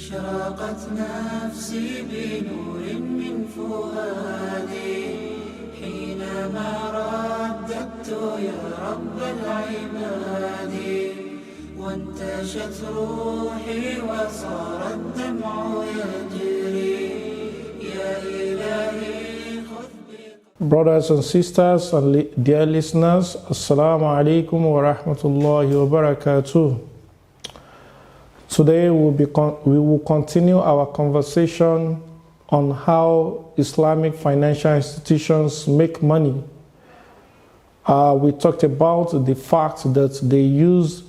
أشرقت نفسي بنور من فؤادي حينما رددت يا رب العباد وانتشت روحي وصار الدمع يجري يا إلهي خذ Brothers and sisters and dear listeners, Assalamu alaikum wa rahmatullahi wa barakatuh. Today we will continue our conversation on how Islamic financial institutions make money. We talked about the fact that they use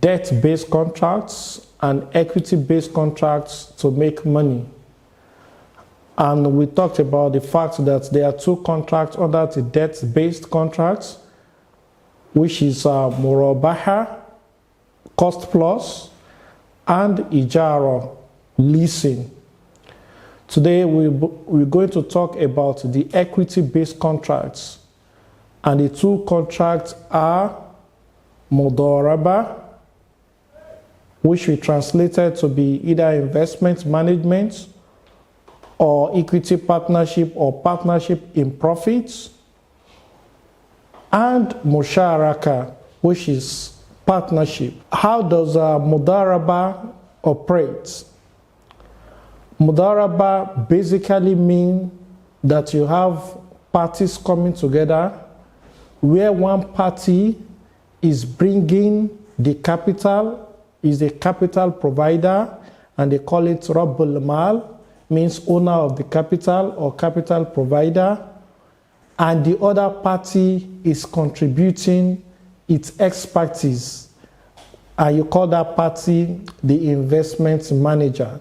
debt-based contracts and equity-based contracts to make money. And we talked about the fact that there are two contracts under the debt-based contracts, which is Modoraba, cost plus, and Ijara, leasing. Today we're going to talk about the equity-based contracts. And the two contracts are Modoraba, which we translated to be either investment management or equity partnership or partnership in profits, and Musharaka, which is partnership. How does Modoraba operate? Modoraba basically means that you have parties coming together where one party is bringing the capital, is a capital provider, and they call it Rabbul Mal, means owner of the capital or capital provider, and the other party is contributing its expertise, and you call that party the investment manager.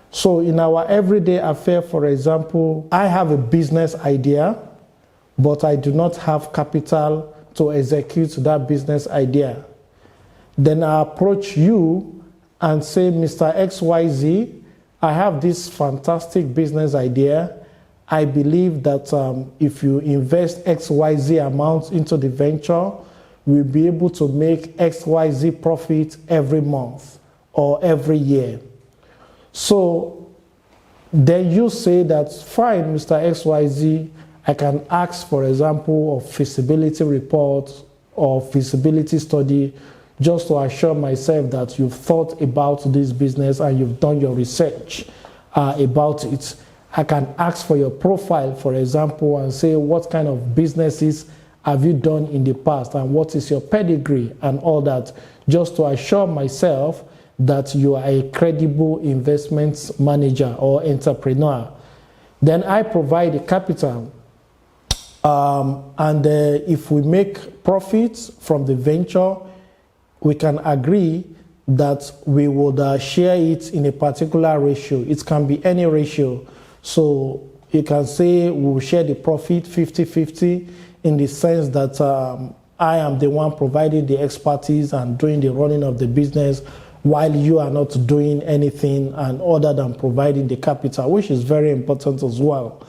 So in our everyday affair, for example, I have a business idea, but I do not have capital to execute that business idea. Then I approach you and say, Mr. XYZ, I have this fantastic business idea. I believe that if you invest XYZ amounts into the venture, we'll be able to make XYZ profit every month or every year. So then you say that, fine, Mr. XYZ, I can ask, for example, of feasibility report or feasibility study just to assure myself that you've thought about this business and you've done your research about it. I can ask for your profile, for example, and say what kind of businesses have you done in the past and what is your pedigree and all that, just to assure myself that you are a credible investment manager or entrepreneur. Then I provide the capital. And if we make profits from the venture, we can agree that we would share it in a particular ratio. It can be any ratio. So you can say we will share the profit 50-50 in the sense that I am the one providing the expertise and doing the running of the business while you are not doing anything and other than providing the capital, which is very important as well.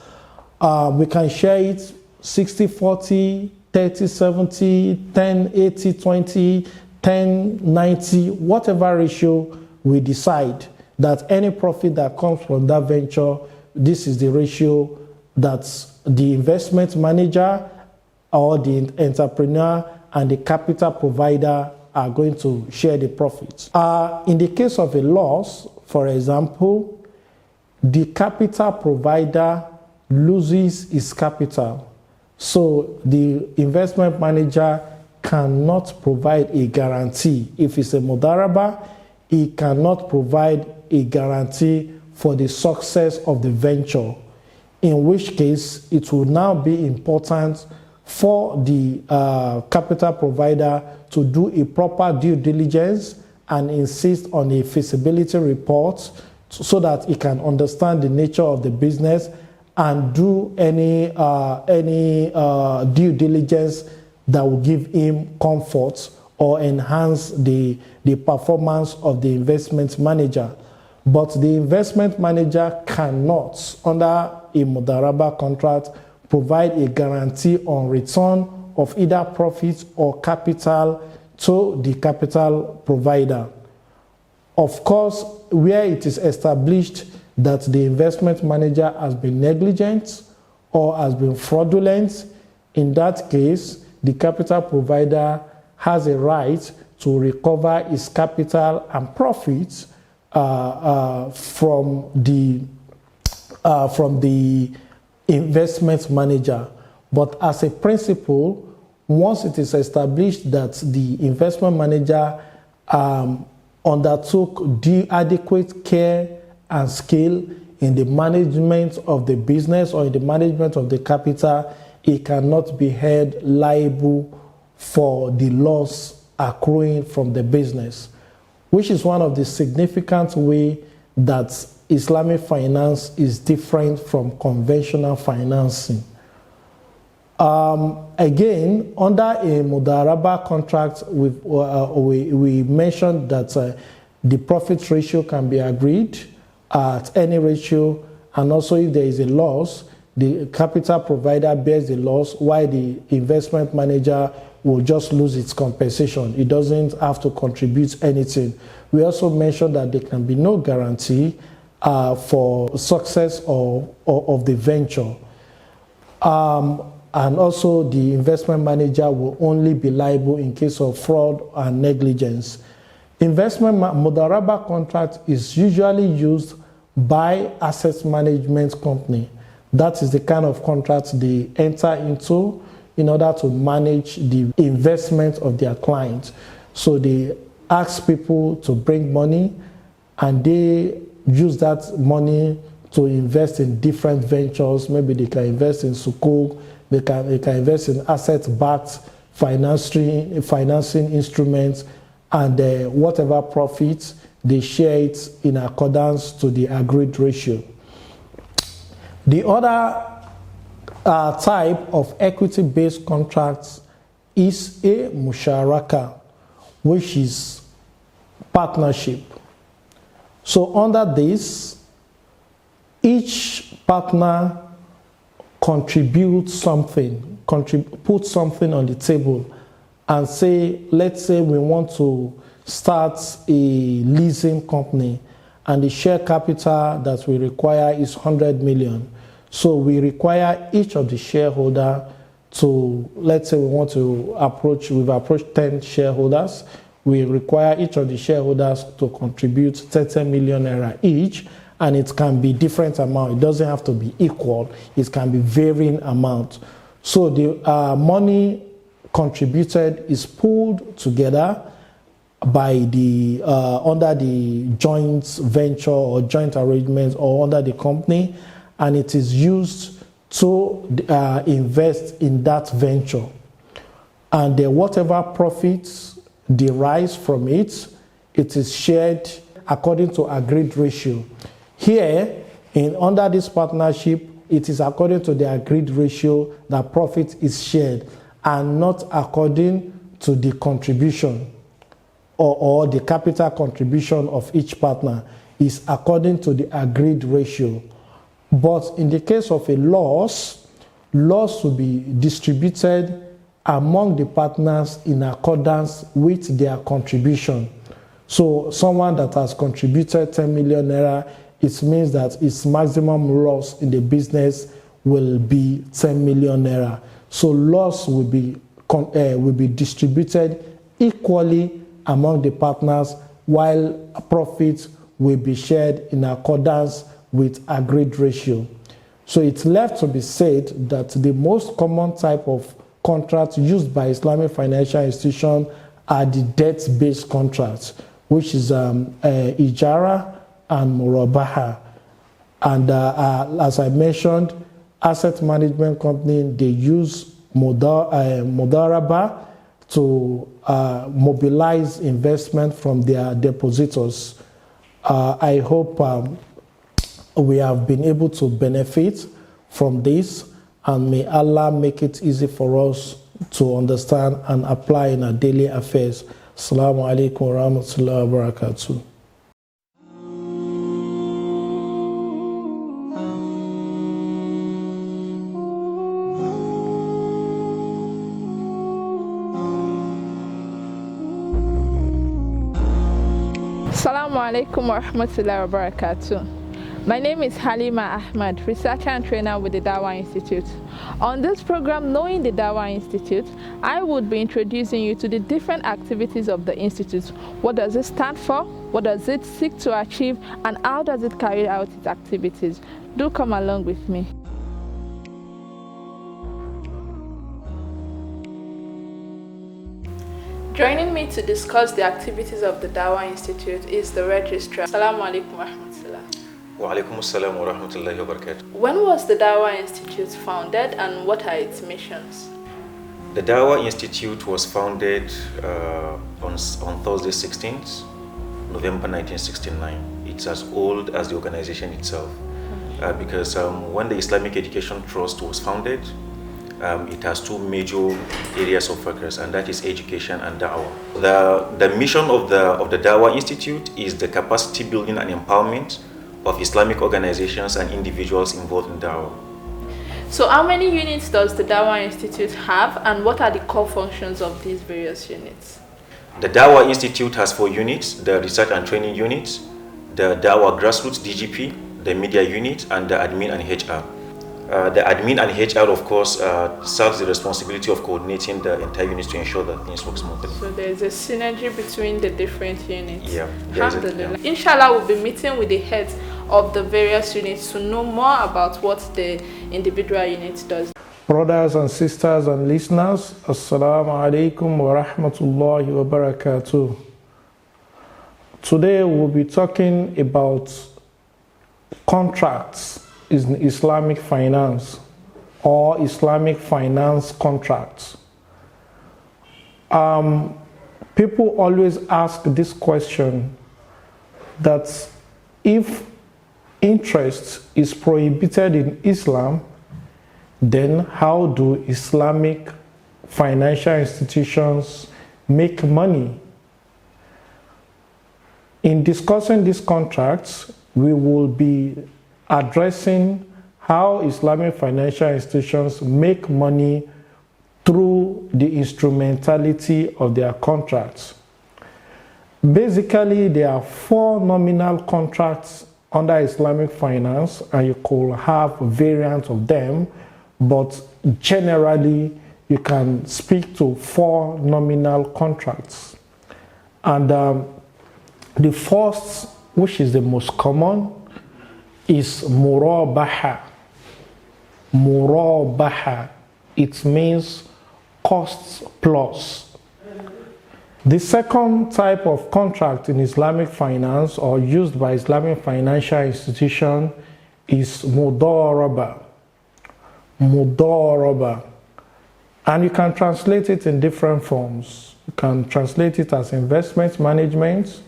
We can share it 60-40, 30-70, 10-80-20, 10-90, whatever ratio we decide, that any profit that comes from that venture, this is the ratio that the investment manager or the entrepreneur and the capital provider are going to share the profits. In the case of a loss, for example, the capital provider loses its capital. So the investment manager cannot provide a guarantee. If it's a Modoraba, he cannot provide a guarantee for the success of the venture, in which case it will now be important for the capital provider to do a proper due diligence and insist on a feasibility report so that he can understand the nature of the business and do any due diligence that will give him comfort or enhance the performance of the investment manager. But the investment manager cannot, under a Modoraba contract, provide a guarantee on return of either profits or capital to the capital provider. Of course, where it is established that the investment manager has been negligent or has been fraudulent, in that case, the capital provider has a right to recover its capital and profits from the investment manager. But as a principle, once it is established that the investment manager undertook the adequate care and skill in the management of the business or in the management of the capital, it cannot be held liable for the loss accruing from the business, which is one of the significant ways that Islamic finance is different from conventional financing. Again, under a Modoraba contract, we mentioned that the profit ratio can be agreed at any ratio, and also if there is a loss, the capital provider bears the loss while the investment manager will just lose its compensation. It doesn't have to contribute anything. We also mentioned that there can be no guarantee for success of the venture. And also the investment manager will only be liable in case of fraud and negligence. Modoraba contract is usually used by asset management company. That is the kind of contract they enter into in order to manage the investment of their clients. So they ask people to bring money and they use that money to invest in different ventures. Maybe they can invest in sukuk, they can invest in asset-backed financing instruments, and whatever profits, they share it in accordance to the agreed ratio. The other type of equity-based contracts is a musharaka, which is partnership. So under this, each partner contributes something, put something on the table and say, let's say we want to start a leasing company and the share capital that we require is 100 million. So we require each of the shareholder to, let's say we've approached 10 shareholders. We require each of the shareholders to contribute 30 million naira each, and it can be different amount. It doesn't have to be equal. It can be varying amount. So the money contributed is pooled together by the under the joint venture or joint arrangement or under the company, and it is used to invest in that venture. And whatever profits derives from it, it is shared according to agreed ratio. Here, under this partnership, it is according to the agreed ratio that profit is shared and not according to the contribution or the capital contribution of each partner. Is according to the agreed ratio. But in the case of a loss will be distributed among the partners in accordance with their contribution. So someone that has contributed 10 million naira, it means that its maximum loss in the business will be 10 million naira. So loss will be distributed equally among the partners, while profits will be shared in accordance with agreed ratio. So it's left to be said that the most common type of contracts used by Islamic financial institutions are the debt-based contracts, which is Ijara and Murabaha. And as I mentioned, asset management company, they use Modoraba to mobilize investment from their depositors. I hope we have been able to benefit from this, and may Allah make it easy for us to understand and apply in our daily affairs. Assalamu alaikum wa rahmatullahi wa barakatuh. Assalamu alaikum wa rahmatullahi wa barakatuh. My name is Halima Ahmad, researcher and trainer with the Dawa Institute. On this program, Knowing the Dawa Institute, I would be introducing you to the different activities of the Institute. What does it stand for? What does it seek to achieve? And how does it carry out its activities? Do come along with me. Joining me to discuss the activities of the Dawa Institute is the Registrar. Assalamu alaikum wa rahmatullah. Wa alaikum assalam wa rahmatullahi wa barakatuh. When was the Dawa Institute founded and what are its missions? The Dawa Institute was founded on Thursday 16th, November 1969. It's as old as the organization itself because when the Islamic Education Trust was founded, it has two major areas of focus, and that is education and Dawa. The mission of the Dawa Institute is the capacity building and empowerment of Islamic organizations and individuals involved in Dawa. So how many units does the Dawa Institute have, and what are the core functions of these various units? The Dawa Institute has 4 units: the Research and Training Unit, the Dawa Grassroots DGP, the Media Unit, and the Admin and HR. The admin and HR, of course, serves the responsibility of coordinating the entire unit to ensure that things work smoothly. So there is a synergy between the different units. Yeah. Inshallah, we'll be meeting with the heads of the various units to know more about what the individual unit does. Brothers and sisters and listeners, Assalamu alaikum wa rahmatullahi wa barakatuh. Today we'll be talking about contracts in Islamic finance or Islamic finance contracts. People always ask this question, that if interest is prohibited in Islam, then how do Islamic financial institutions make money? In discussing these contracts, we will be addressing how Islamic financial institutions make money through the instrumentality of their contracts. Basically, there are 4 nominal contracts under Islamic finance, and you could have variants of them, but generally you can speak to 4 nominal contracts. And the first, which is the most common, is Modoraba. Modoraba. It means costs plus. The second type of contract in Islamic finance or used by Islamic financial institution is Modoraba. Modoraba. And you can translate it in different forms. You can translate it as investment management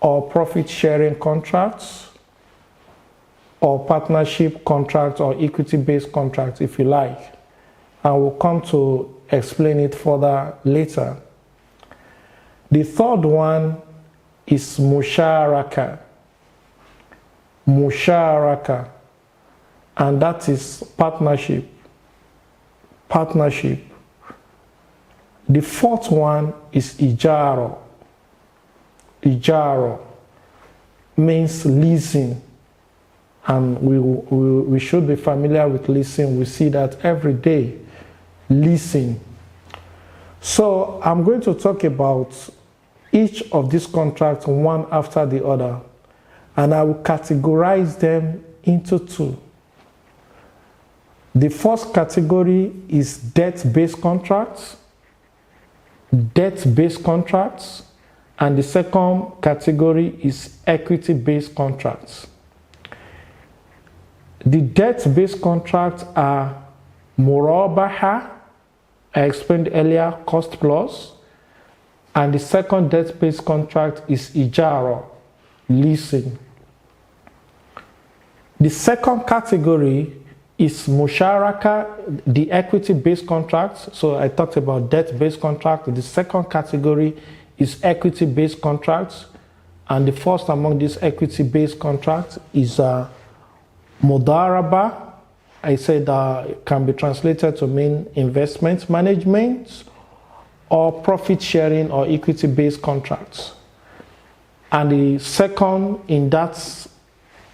or profit sharing contracts, or partnership contracts, or equity-based contracts, if you like. And we'll come to explain it further later. The third one is Musharaka. Musharaka. And that is partnership. Partnership. The fourth one is Ijaro. Ijaro means leasing. And we should be familiar with leasing. We see that every day, leasing. So I'm going to talk about each of these contracts one after the other, and I will categorize them into 2. The first category is debt-based contracts. Debt-based contracts. And the second category is equity-based contracts. The debt-based contracts are Modoraba, I explained earlier, cost plus. And the second debt-based contract is Ijaro, leasing. The second category is Musharaka, the equity-based contracts. So I talked about debt-based contracts. The second category is equity-based contracts. And the first among these equity-based contracts is Modoraba. I said it can be translated to mean investment management or profit sharing or equity-based contracts. And the second in that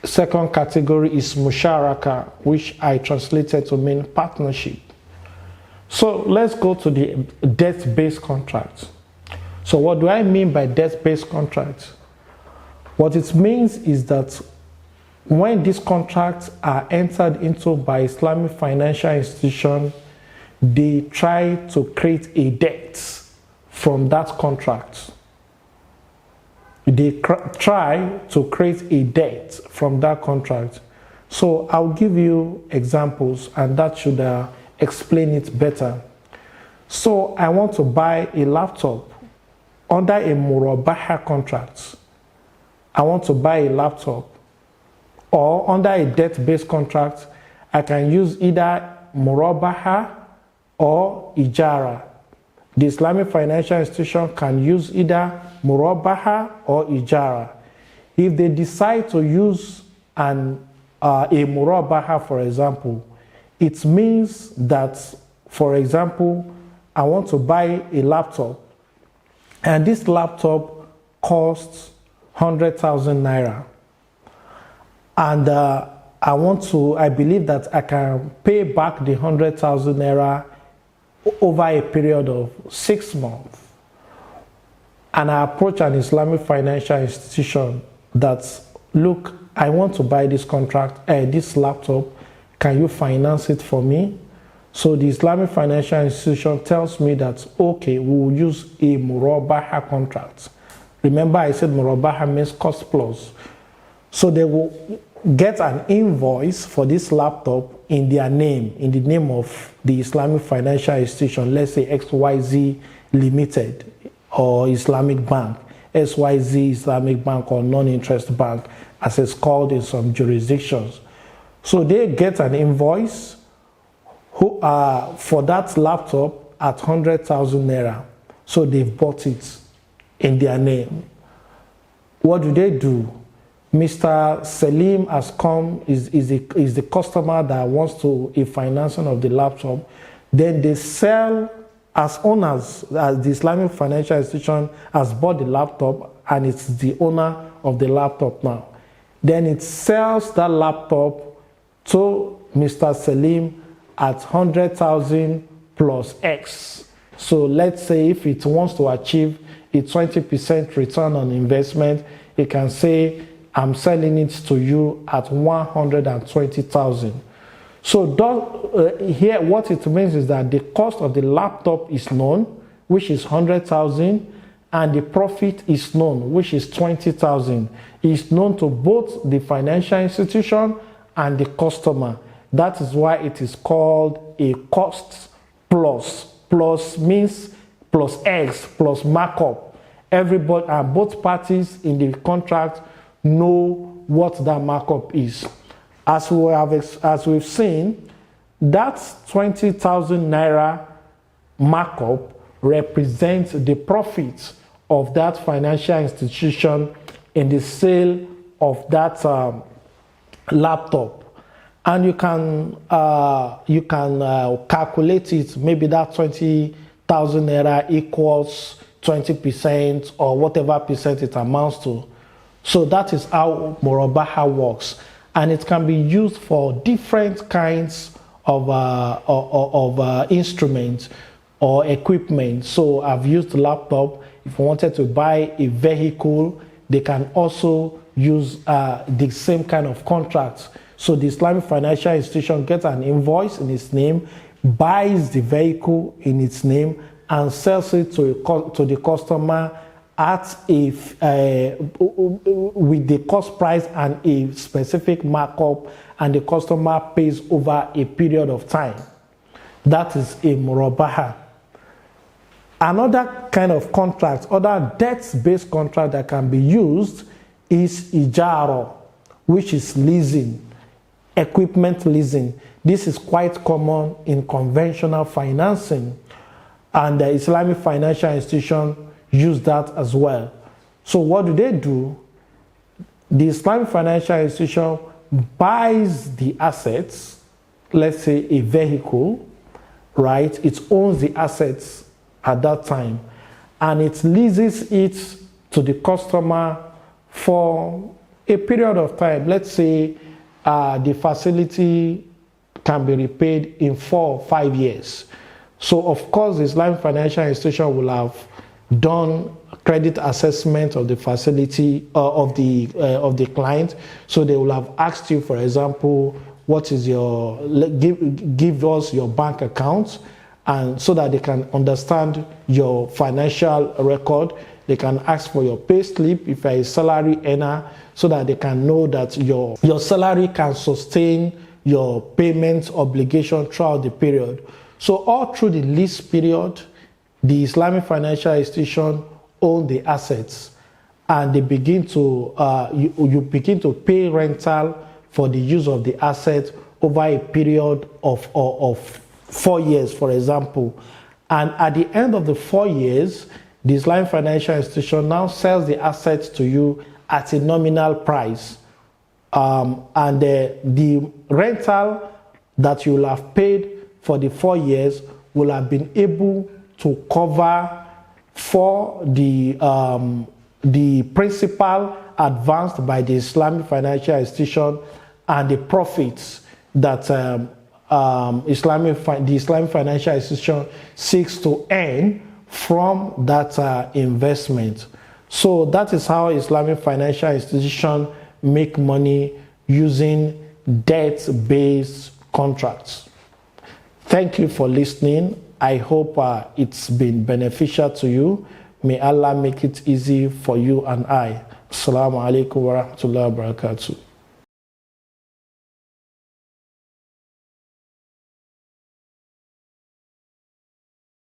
second category is musharaka, which I translated to mean partnership. So let's go to the debt-based contracts. So what do I mean by debt-based contracts? What it means is that when these contracts are entered into by Islamic financial institution, they try to create a debt from that contract. They try to create a debt from that contract. So I'll give you examples, and that should explain it better. So I want to buy a laptop under a Modoraba contract. I want to buy a laptop, or under a debt-based contract, I can use either Modoraba or Ijara. The Islamic financial institution can use either Modoraba or Ijara. If they decide to use a Modoraba, for example, it means that, for example, I want to buy a laptop, and this laptop costs 100,000 naira. And I believe that I can pay back the 100,000 naira over a period of 6 months. And I approach an Islamic financial institution that, look, I want to buy this this laptop. Can you finance it for me? So the Islamic financial institution tells me that, okay, we will use a Modoraba contract. Remember, I said Modoraba means cost plus. So they will get an invoice for this laptop in their name, in the name of the Islamic financial institution, let's say XYZ Limited or Islamic Bank, SYZ Islamic Bank or non-interest bank, as it's called in some jurisdictions. So they get an invoice for that laptop at 100,000 naira. So they've bought it in their name. What do? Mr. Salim has come, is the customer that wants to a financing of the laptop. Then they sell as owners, as the Islamic financial institution has bought the laptop and it's the owner of the laptop now. Then it sells that laptop to Mr. Salim at 100,000 plus X. So let's say if it wants to achieve a 20% return on investment, it can say, I'm selling it to you at 120,000. So here what it means is that the cost of the laptop is known, which is 100,000, and the profit is known, which is 20,000. It's known to both the financial institution and the customer. That is why it is called a cost plus. Plus means plus X, plus markup. Everybody and both parties in the contract know what that markup is. As we've seen, that 20,000 naira markup represents the profit of that financial institution in the sale of that laptop. And you can calculate it. Maybe that 20,000 naira equals 20% or whatever percent it amounts to. So that is how Modoraba works, and it can be used for different kinds of instruments or equipment. So I've used the laptop. If you wanted to buy a vehicle, they can also use the same kind of contracts. So the Islamic financial institution gets an invoice in its name, buys the vehicle in its name, and sells it to the customer at with the cost price and a specific markup, and the customer pays over a period of time. That is a Modoraba. Another kind of contract, other debt-based contract that can be used is Ijara, which is leasing, equipment leasing. This is quite common in conventional financing, and the Islamic financial institution use that as well. So what do? The Islamic financial institution buys the assets, let's say a vehicle, right? It owns the assets at that time, and it leases it to the customer for a period of time. Let's say the facility can be repaid in 4 or 5 years. So of course, the Islamic financial institution will have done credit assessment of the facility of the client. So they will have asked you, for example, what is your give us your bank account, and so that they can understand your financial record. They can ask for your pay slip if you're a salary earner, so that they can know that your salary can sustain your payment obligation throughout the period. So all through the lease period, the Islamic financial institution own the assets, and they begin to you begin to pay rental for the use of the asset over a period of 4 years, for example. And at the end of the 4 years, the Islamic financial institution now sells the assets to you at a nominal price, and the rental that you will have paid for the 4 years will have been able to cover for the principal advanced by the Islamic financial institution and the profits that the Islamic financial institution seeks to earn from that investment. So that is how Islamic financial institution make money using debt-based contracts. Thank you for listening. I hope it's been beneficial to you. May Allah make it easy for you and I. Assalamu alaikum wa rahmatullahi wa barakatuh.